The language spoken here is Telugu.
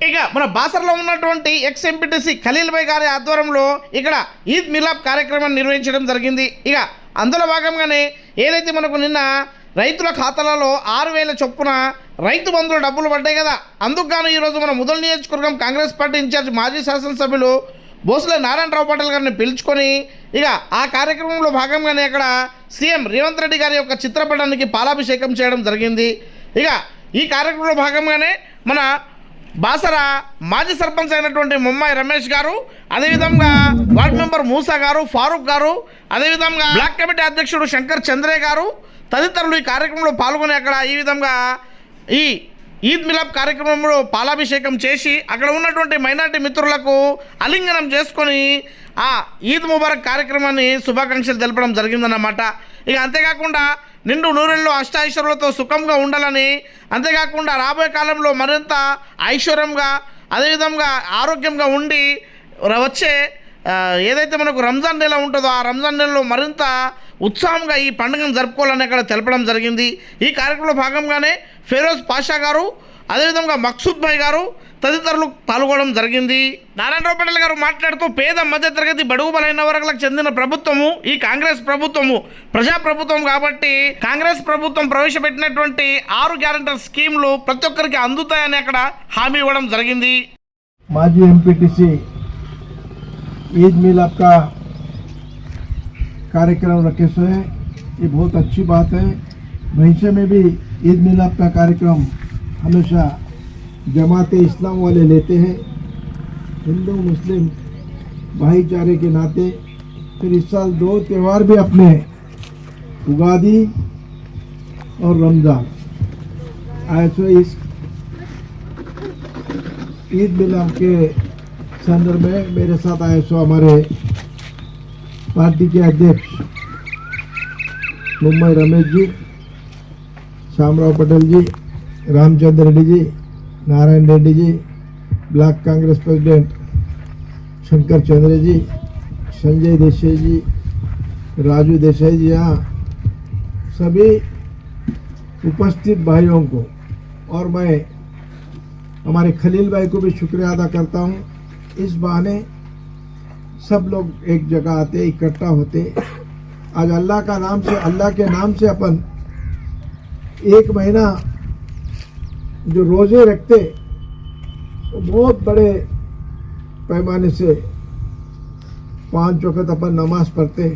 ఇక మన బాసర్లో ఉన్నటువంటి ఎక్స్ ఎంపీటీసీ ఖలీల్ భాయ్ గారి ఆధ్వర్యంలో ఇక్కడ ఈద్ మిలాప్ కార్యక్రమాన్ని నిర్వహించడం జరిగింది. ఇక అందులో భాగంగానే ఏదైతే మనకు నిన్న రైతుల ఖాతాలలో 6,000 చొప్పున రైతు బంధువుల డబ్బులు పడ్డాయి కదా, అందుకు గాను ఈరోజు మన ముదల్ నియోజకవర్గం కాంగ్రెస్ పార్టీ ఇన్ఛార్జ్ మాజీ శాసనసభ్యులు బోసుల నారాయణరావు పాటిల్ గారిని పిలుచుకొని ఇక ఆ కార్యక్రమంలో భాగంగానే అక్కడ సీఎం రేవంత్ రెడ్డి గారి యొక్క చిత్రపటానికి పాలాభిషేకం చేయడం జరిగింది. ఇక ఈ కార్యక్రమంలో భాగంగానే మన బాసర మాజీ సర్పంచ్ అయినటువంటి ముమ్మాయి రమేష్ గారు, అదేవిధంగా వార్డు మెంబర్ మూసా గారు, ఫారూక్ గారు, అదేవిధంగా బ్లాక్ కమిటీ అధ్యక్షుడు శంకర్ చంద్రయ్య గారు తదితరులు ఈ కార్యక్రమంలో పాల్గొని అక్కడ ఈ విధంగా ఈ ఈద్ మిలాప్ కార్యక్రమంలో పాలాభిషేకం చేసి అక్కడ ఉన్నటువంటి మైనార్టీ మిత్రులకు ఆలింగనం చేసుకొని ఆ ఈద్ ముబారక్ కార్యక్రమాన్ని శుభాకాంక్షలు తెలపడం జరిగిందన్నమాట. ఇక అంతేకాకుండా నిండు నూరెళ్ళు అష్టాఐశ్వర్యాలతో సుఖంగా ఉండాలని, అంతేకాకుండా రాబోయే కాలంలో మరింత ఐశ్వర్యంగా అదేవిధంగా ఆరోగ్యంగా ఉండి వచ్చే ఏదైతే మనకు రంజాన్ నెల ఉంటుందో ఆ రంజాన్ నెలలో మరింత ఉత్సాహంగా ఈ పండుగను జరుపుకోవాలని అక్కడ తెలపడం జరిగింది. ఈ కార్యక్రమంలో భాగంగానే ఫెరోజ్ పాషా గారు, అదేవిధంగా మక్సూద్ భాయ్ గారు తదితరులు పాల్గొనడం జరిగింది. నారాయణరావు పాటిల్ గారు మాట్లాడుతూ పేద మధ్యతరగతి బడుగు బలైన వర్గాలకు చెందిన ప్రభుత్వము ఈ కాంగ్రెస్ ప్రభుత్వము ప్రజాప్రభుత్వం కాబట్టి కాంగ్రెస్ ప్రభుత్వం ప్రవేశపెట్టినటువంటి 6 గ్యారెంటీ స్కీమ్లు ప్రతి ఒక్కరికి అందుతాయని అక్కడ హామీ ఇవ్వడం జరిగింది. మాజీ ఎంపీటీసీ ईद मिलाप का कार्यक्रम रखे हुए हैं, ये बहुत अच्छी बात है। भैंसे में भी ईद मिलाप का कार्यक्रम हमेशा जमाते इस्लाम वाले लेते हैं। हिंदू मुस्लिम भाईचारे के नाते फिर इस साल 2 त्यौहार भी अपने उगादी और रमज़ान आए, तो इस ईद मिलाप के संदर्भ में मेरे साथ आए सो हमारे पार्टी के अध्यक्ष मुम्बई रमेश जी, श्यामराव पटेल जी, रामचंद्र रेड्डी जी, नारायण रेड्डी जी, ब्लॉक कांग्रेस प्रेसिडेंट शंकर चंद्र जी, संजय देसाई जी, राजू देसाई जी, यहाँ सभी उपस्थित भाइयों को और मैं हमारे खलील भाई को भी शुक्रिया अदा करता हूँ। इस बहाने सब लोग एक जगह आते, इकट्ठा होते। आज अल्लाह का नाम से, अल्लाह के नाम से अपन 1 महीना जो रोजे रखते वो बहुत बड़े पैमाने से 5 वक्त अपन नमाज पढ़ते।